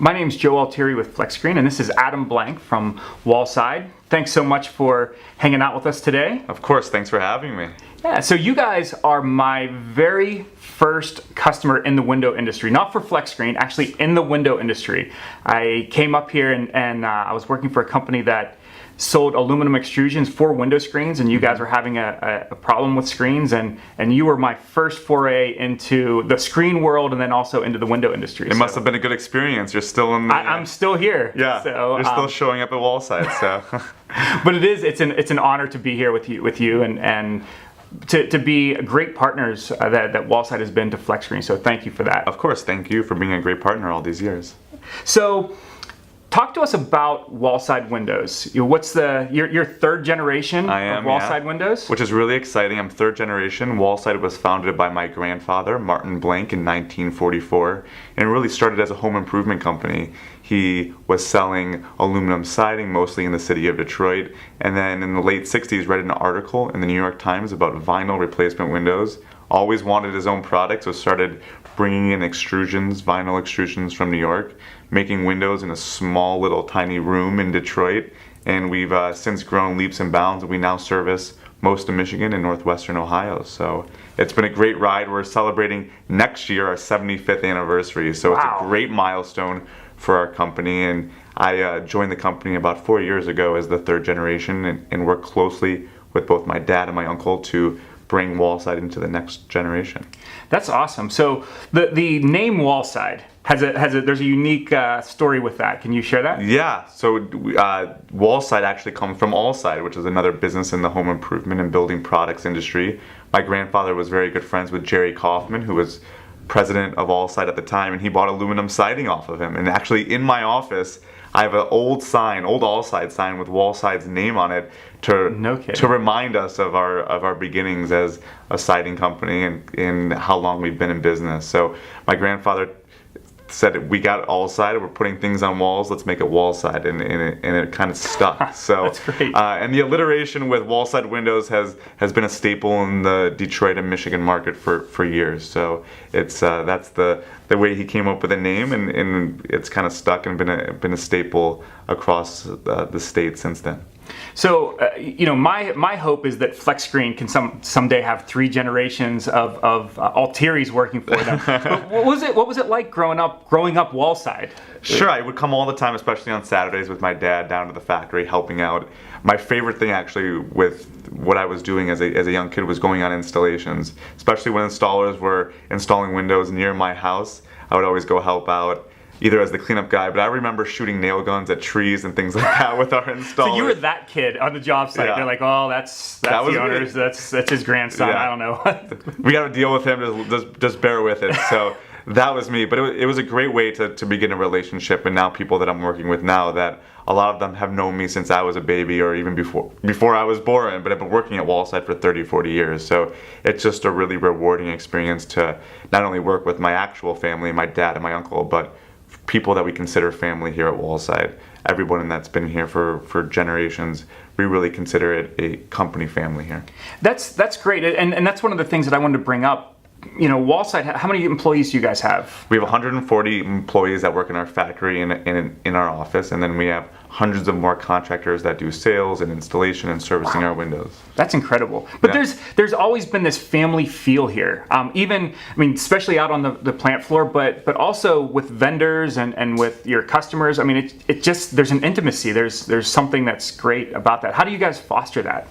My name is Joe Altieri with FlexScreen, and this is Adam Blanck from WallSide. Thanks so much for hanging out with us today. Of course, thanks for having me. Yeah, so you guys are my very first customer in the window industry, not for FlexScreen, actually in the window industry. I came up here and I was working for a company that sold aluminum extrusions for window screens, and you guys were having a problem with screens, and you were my first foray into the screen world and then also into the window industry. It must have been a good experience. You're still in the... I'm still here. Yeah, so, you're still showing up at WallSide, so... But it's an honor to be here with you and to be great partners that WallSide has been to FlexScreen, so thank you for that. Of course, thank you for being a great partner all these years. So, talk to us about WallSide windows. What's your third generation of WallSide windows? Which is really exciting. I'm third generation. WallSide was founded by my grandfather, Martin Blanck, in 1944, and it really started as a home improvement company. He was selling aluminum siding mostly in the city of Detroit, and then in the late 60s read an article in the New York Times about vinyl replacement windows. Always wanted his own product, so started bringing in extrusions, vinyl extrusions from New York, making windows in a small little tiny room in Detroit, and we've since grown leaps and bounds, and we now service most of Michigan and northwestern Ohio. So it's been a great ride. We're celebrating next year our 75th anniversary, so Wow. It's a great milestone for our company, and I joined the company about 4 years ago as the third generation and work closely with both my dad and my uncle to bring WallSide into the next generation. That's awesome. So the name WallSide there's a unique story with that. Can you share that? Yeah, so WallSide actually comes from AllSide, which is another business in the home improvement and building products industry. My grandfather was very good friends with Jerry Kaufman, who was president of AllSide at the time, and he bought aluminum siding off of him. And actually in my office, I have an old AllSide sign with WallSide's name on it to remind us of our beginnings as a siding company and how long we've been in business. So my grandfather said, we got AllSide, we're putting things on walls, let's make it WallSide, and it kind of stuck. So that's great. And the alliteration with WallSide windows has been a staple in the Detroit and Michigan market for years. So it's that's the way he came up with the name, and it's kind of stuck and been a staple across the state since then. So, my hope is that FlexScreen can someday have 3 generations of Altieris working for them. But what was it like growing up WallSide? Sure, I would come all the time, especially on Saturdays with my dad down to the factory helping out. My favorite thing actually with what I was doing as a young kid was going on installations, especially when installers were installing windows near my house. I would always go help out, either as the cleanup guy, but I remember shooting nail guns at trees and things like that with our installers. So you were that kid on the job site. Yeah. They're like, oh, that's the owner's, that's his grandson. Yeah. I don't know. We got to deal with him. Just bear with it. So that was me. But it was a great way to begin a relationship. And now people that I'm working with now, that a lot of them have known me since I was a baby or even before I was born, but I've been working at WallSide for 30, 40 years. So it's just a really rewarding experience to not only work with my actual family, my dad and my uncle, but people that we consider family here at WallSide. Everyone that's been here for generations, we really consider it a company family here. That's great, and that's one of the things that I wanted to bring up. WallSide, how many employees do you guys have? We have 140 employees that work in our factory and in our office, and then we have hundreds of more contractors that do sales and installation and servicing our windows. That's incredible. But yeah. There's always been this family feel here. Especially out on the plant floor, but also with vendors and with your customers. There's an intimacy. There's something that's great about that. How do you guys foster that?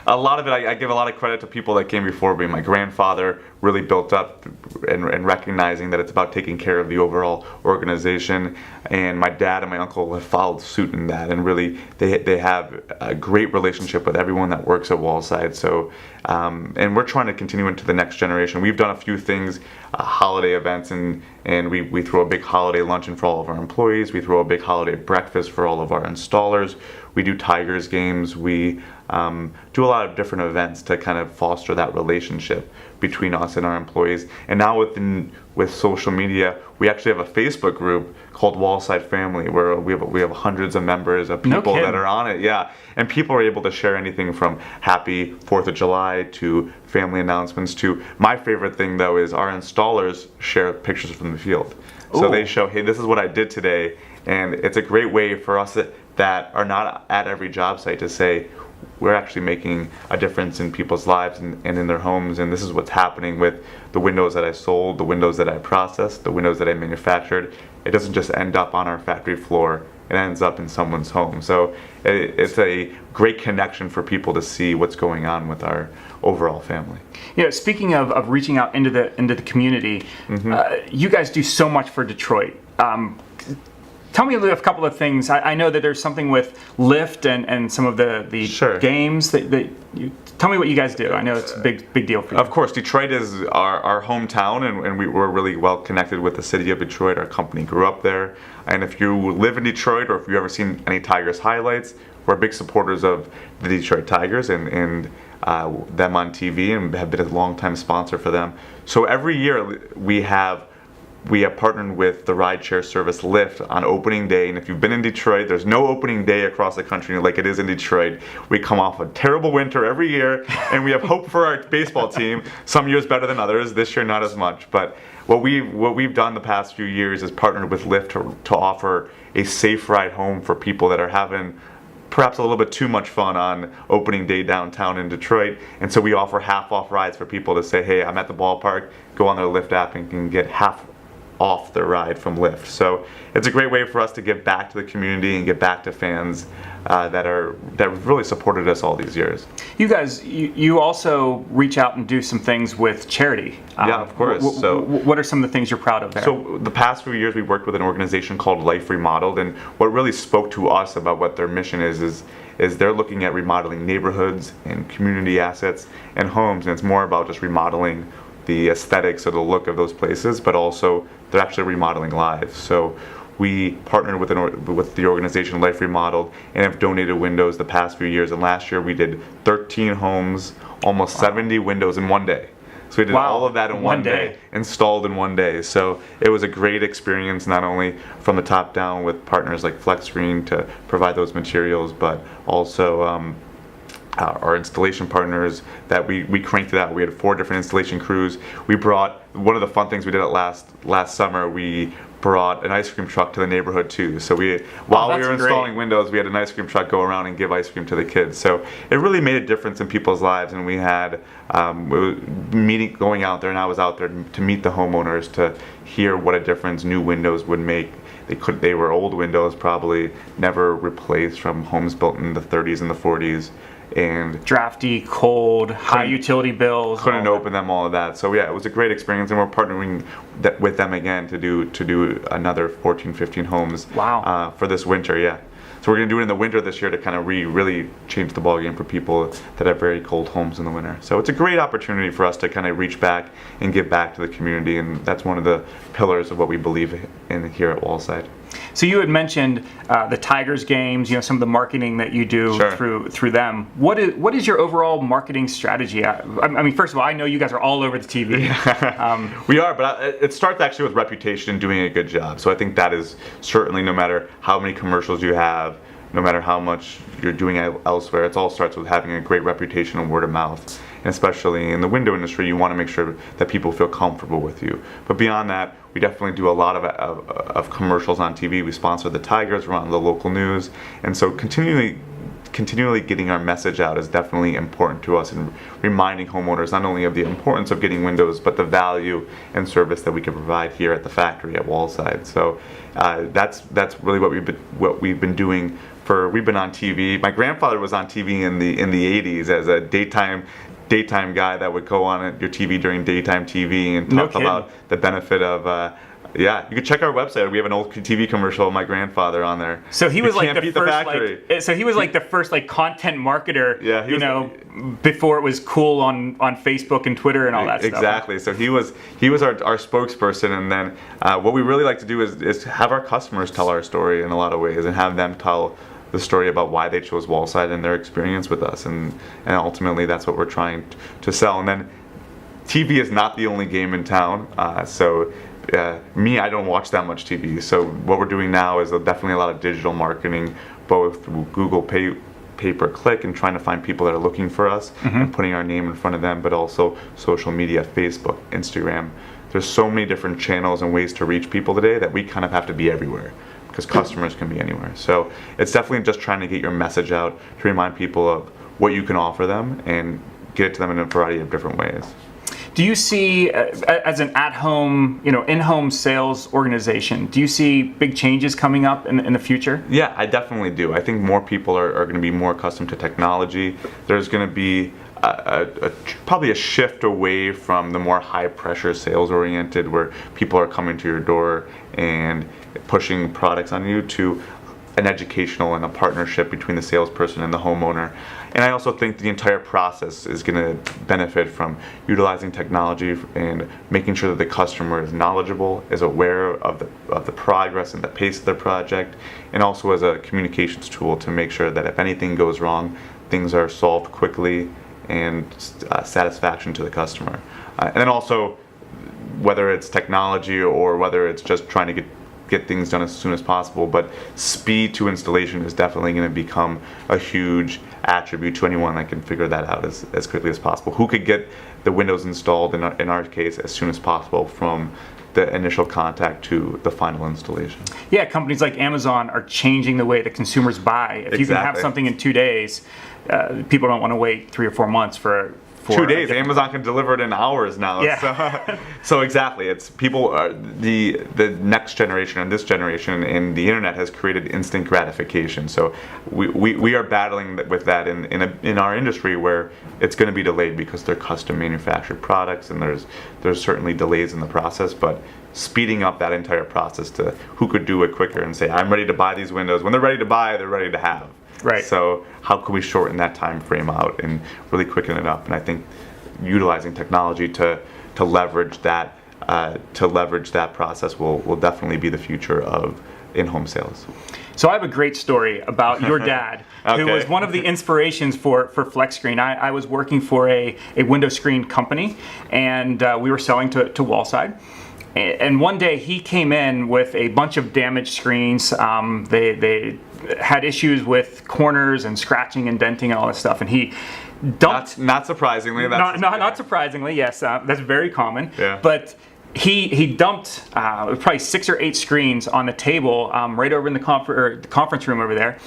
A lot of it, I give a lot of credit to people that came before me. My grandfather really built up and recognizing that it's about taking care of the overall organization, and my dad and my uncle have followed suit in that, and really they have a great relationship with everyone that works at WallSide. So and we're trying to continue into the next generation. We've done a few things, holiday events, and we throw a big holiday luncheon for all of our employees. We throw a big holiday breakfast for all of our installers. We do Tigers games. We do a lot of different events to kind of foster that relationship. between us and our employees. And now with social media, we actually have a Facebook group called WallSide Family, where we have hundreds of members of people that are on it. Yeah, and people are able to share anything from happy 4th of July to family announcements to, my favorite thing though is our installers share pictures from the field. So they show, hey, this is what I did today, and it's a great way for us that are not at every job site to say, we're actually making a difference in people's lives and in their homes, and this is what's happening with the windows that I sold, the windows that I processed, the windows that I manufactured. It doesn't just end up on our factory floor, it ends up in someone's home. So it's a great connection for people to see what's going on with our overall family. You know, speaking of reaching out into the community, you guys do so much for Detroit. Tell me a couple of things. I know that there's something with Lyft and some of the Sure. games that you tell me what you guys do. I know it's a big deal for you. Of course, Detroit is our hometown, and we're really well connected with the city of Detroit. Our company grew up there. And if you live in Detroit, or if you've ever seen any Tigers highlights, we're big supporters of the Detroit Tigers and them on TV, and have been a longtime sponsor for them. So every year we have partnered with the rideshare service Lyft on opening day, and if you've been in Detroit, there's no opening day across the country like it is in Detroit. We come off a terrible winter every year, and we have hope for our baseball team. Some years better than others. This year, not as much. But what we've done the past few years is partnered with Lyft to offer a safe ride home for people that are having perhaps a little bit too much fun on opening day downtown in Detroit. And so we offer half-off rides for people to say, hey, I'm at the ballpark, go on their Lyft app and can get half off their ride from Lyft. So it's a great way for us to give back to the community and get back to fans that really supported us all these years. You guys, you also reach out and do some things with charity. Yeah, of course. So what are some of the things you're proud of there? So the past few years we worked with an organization called Life Remodeled, and what really spoke to us about what their mission is they're looking at remodeling neighborhoods and community assets and homes, and it's more about just remodeling the aesthetics or the look of those places, but also they're actually remodeling lives. So we partnered with the organization Life Remodeled and have donated windows the past few years. And last year we did 13 homes, almost 70 windows in one day. So we did all of that in one day, installed in one day. So it was a great experience, not only from the top down with partners like FlexScreen to provide those materials, but also our installation partners that we cranked it out. We had 4 different installation crews. We brought, one of the fun things we did last summer, we brought an ice cream truck to the neighborhood too. So while we were installing windows, we had an ice cream truck go around and give ice cream to the kids. So it really made a difference in people's lives, and we had going out there, and I was out there to meet the homeowners to hear what a difference new windows would make. They were old windows, probably never replaced, from homes built in the 30s and the 40s. And drafty, cold, high utility bills. Couldn't open them, all of that. So yeah, it was a great experience, and we're partnering with them again to do another 14, 15 homes. Wow. For this winter, yeah. So we're going to do it in the winter this year to kind of really change the ballgame for people that have very cold homes in the winter. So it's a great opportunity for us to kind of reach back and give back to the community, and that's one of the pillars of what we believe in here at WallSide. So you had mentioned the Tigers games, some of the marketing that you do through them. What is your overall marketing strategy? I mean, first of all, I know you guys are all over the TV. We are, but it starts actually with reputation and doing a good job. So I think that is certainly, no matter how many commercials you have, no matter how much you're doing elsewhere, it all starts with having a great reputation and word of mouth. And especially in the window industry, you want to make sure that people feel comfortable with you. But beyond that, we definitely do a lot of commercials on TV. We sponsor the Tigers, we're on the local news, and so continually getting our message out is definitely important to us, and reminding homeowners not only of the importance of getting windows, but the value and service that we can provide here at the factory at WallSide. So that's really what we've been doing. We've been on TV. My grandfather was on TV in the 80s as a daytime guy that would go on your TV during daytime TV and talk about the benefit of you could check our website. We have an old TV commercial of my grandfather on there. So he was like the first content marketer. Yeah, before it was cool on Facebook and Twitter and all that stuff. Exactly. So he was our spokesperson, and then what we really like to do is have our customers tell our story in a lot of ways, and have them tell the story about why they chose WallSide and their experience with us, and ultimately that's what we're trying to sell. And then TV is not the only game in town. I don't watch that much TV. So what we're doing now is definitely a lot of digital marketing, both through Google pay-per-click and trying to find people that are looking for us and putting our name in front of them, but also social media, Facebook, Instagram. There's so many different channels and ways to reach people today that we kind of have to be everywhere, because customers can be anywhere. So it's definitely just trying to get your message out to remind people of what you can offer them and get it to them in a variety of different ways. Do you see, as an at-home, in-home sales organization, do you see big changes coming up in the future? Yeah, I definitely do. I think more people are going to be more accustomed to technology. There's going to be probably a shift away from the more high-pressure sales-oriented, where people are coming to your door and pushing products on you, to an educational and a partnership between the salesperson and the homeowner. And I also think the entire process is going to benefit from utilizing technology and making sure that the customer is knowledgeable, is aware of the progress and the pace of their project, and also as a communications tool to make sure that if anything goes wrong, things are solved quickly and satisfaction to the customer. And then also, whether it's technology or whether it's just trying to get things done as soon as possible, but speed to installation is definitely going to become a huge attribute to anyone that can figure that out as quickly as possible. Who could get the windows installed, in our case, as soon as possible, from the initial contact to the final installation. Yeah, companies like Amazon are changing the way that consumers buy. If you can have something in 2 days, people don't want to wait 3 or 4 months for 2 days. Amazon can deliver it in hours now. Yeah. So exactly, it's people. The next generation and this generation and the internet has created instant gratification. So we are battling with that in our industry, where it's going to be delayed because they're custom manufactured products, and there's certainly delays in the process. But speeding up that entire process to who could do it quicker and say, I'm ready to buy these windows. When they're ready to buy, they're ready to have. Right. So how can we shorten that time frame out and really quicken it up? And I think utilizing technology to leverage that process will definitely be the future of in-home sales. So I have a great story about your dad, Okay. who was one of the inspirations for FlexScreen. I was working for a window screen company, and we were selling to WallSide. And one day he came in with a bunch of damaged screens. They had issues with corners and scratching and denting and all this stuff. And he dumped. Not surprisingly. Not surprisingly, yes. That's very common. Yeah. But he dumped probably 6 or 8 screens on the table right over in the conference room over there,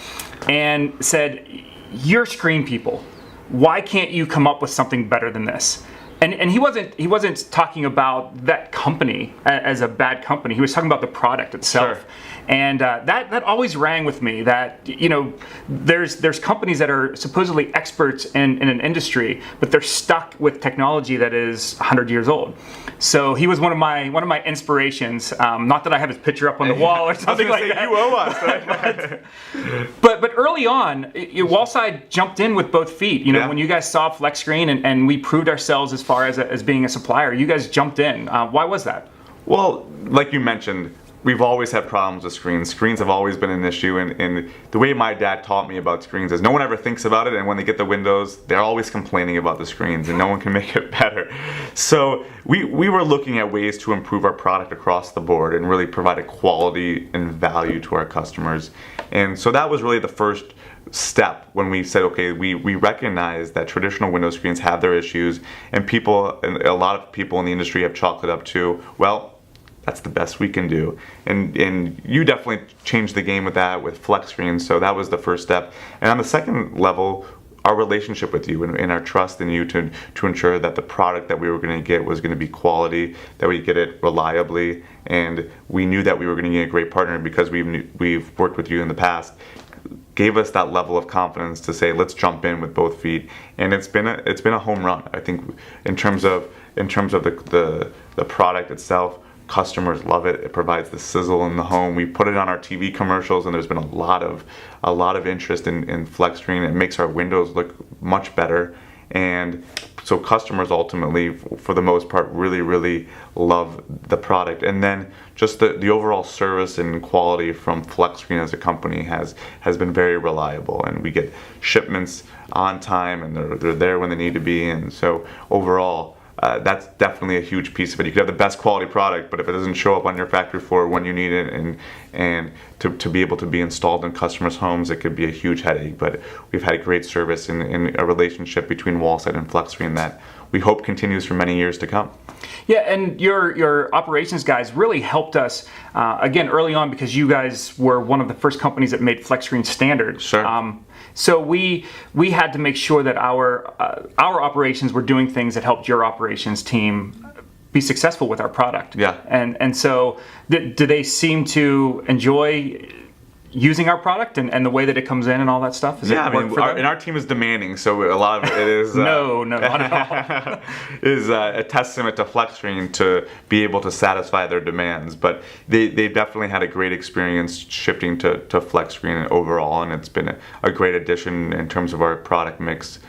and said, "You're screen people. Why can't you come up with something better than this?" And he wasn't talking about that company as a bad company. He was talking about the product itself. Sure. And that always rang with me, that there's companies that are supposedly experts in an industry, but they're stuck with technology that is 100 years old. So he was one of my inspirations. Not that I have his picture up on the wall or something like that. You owe us, right? But early on, WallSide jumped in with both feet. Yeah. When you guys saw FlexScreen and we proved ourselves as far as being a supplier, you guys jumped in. Why was that? Well, like you mentioned, we've always had problems with screens. Screens have always been an issue, and the way my dad taught me about screens is no one ever thinks about it, and when they get the windows, they're always complaining about the screens, and no one can make it better. So we were looking at ways to improve our product across the board and really provide a quality and value to our customers. And so that was really the first step when we said, okay, we recognize that traditional window screens have their issues, and a lot of people in the industry have chalked it up to, well, that's the best we can do. And you definitely changed the game with that, with FlexScreen, so that was the first step. And on the second level, our relationship with you and our trust in you to ensure that the product that we were going to get was going to be quality, that we get it reliably, and we knew that we were going to get a great partner because we've worked with you in the past, gave us that level of confidence to say, let's jump in with both feet. And it's been a home run. I think in terms of the product itself, customers love it. It provides the sizzle in the home. We put it on our TV commercials, and there's been a lot of interest in FlexScreen. It makes our windows look much better, and so customers ultimately, for the most part, really love the product. And then just the overall service and quality from FlexScreen as a company has been very reliable, and we get shipments on time, and they're there when they need to be. And so overall, that's definitely a huge piece of it. You could have the best quality product, but if it doesn't show up on your factory floor when you need it, and to be able to be installed in customers' homes, it could be a huge headache. But we've had great service in a relationship between WallSide and FlexScreen that we hope continues for many years to come. Yeah, and your operations guys really helped us again early on, because you guys were one of the first companies that made FlexScreen standard. Sure. So we had to make sure that our operations were doing things that helped your operations team be successful with our product. Yeah. And so do they seem to enjoy using our product and the way that it comes in and all that stuff? Yeah, I mean, our team is demanding, so a lot of it is no, not at all. is a testament to FlexScreen to be able to satisfy their demands. But they definitely had a great experience shifting to FlexScreen overall, and it's been a great addition in terms of our product mix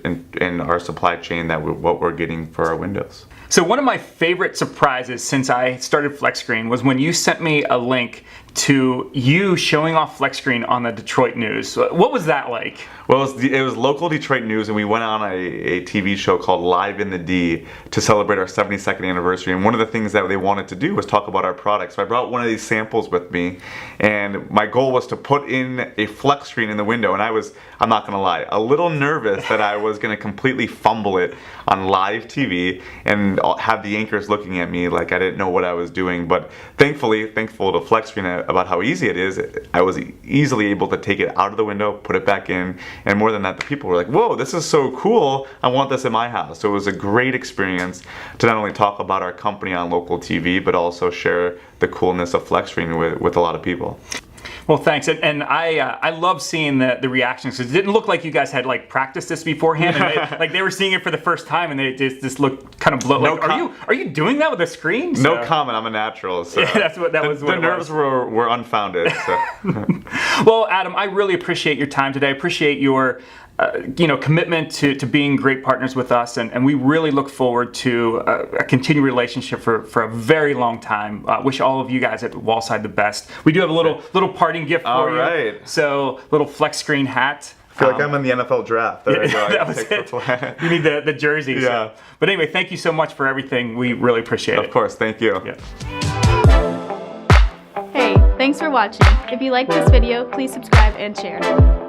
in our supply chain what we're getting for our windows. So one of my favorite surprises since I started FlexScreen was when you sent me a link to you showing off FlexScreen on the Detroit news. What was that like? Well, it was local Detroit news, and we went on a TV show called Live in the D to celebrate our 72nd anniversary. And one of the things that they wanted to do was talk about our products. So I brought one of these samples with me, and my goal was to put in a FlexScreen in the window. And I'm not gonna lie, a little nervous that I was gonna completely fumble it on live TV and have the anchors looking at me like I didn't know what I was doing. But thankful to FlexScreen about how easy it is, I was easily able to take it out of the window, put it back in, and more than that, the people were like, whoa, this is so cool, I want this in my house. So it was a great experience to not only talk about our company on local TV, but also share the coolness of FlexScreen with a lot of people. Well, thanks, and I love seeing the reactions. It didn't look like you guys had like practiced this beforehand, and like they were seeing it for the first time, and they just looked kind of blown. Like, are you doing that with a screen? So. No comment. I'm a natural. So yeah, that was. The nerves were unfounded. So. Well, Adam, I really appreciate your time today. I appreciate your commitment to being great partners with us, and we really look forward to a continued relationship for a very long time. Wish all of you guys at WallSide the best. We do have a little parting gift for you. Right. So, little FlexScreen hat. I feel like I'm in the NFL draft. There yeah, that was it. You need the jersey. Yeah. So. But anyway, thank you so much for everything. We really appreciate it. Of course. Thank you. Yeah. Hey, thanks for watching. If you like this video, please subscribe and share.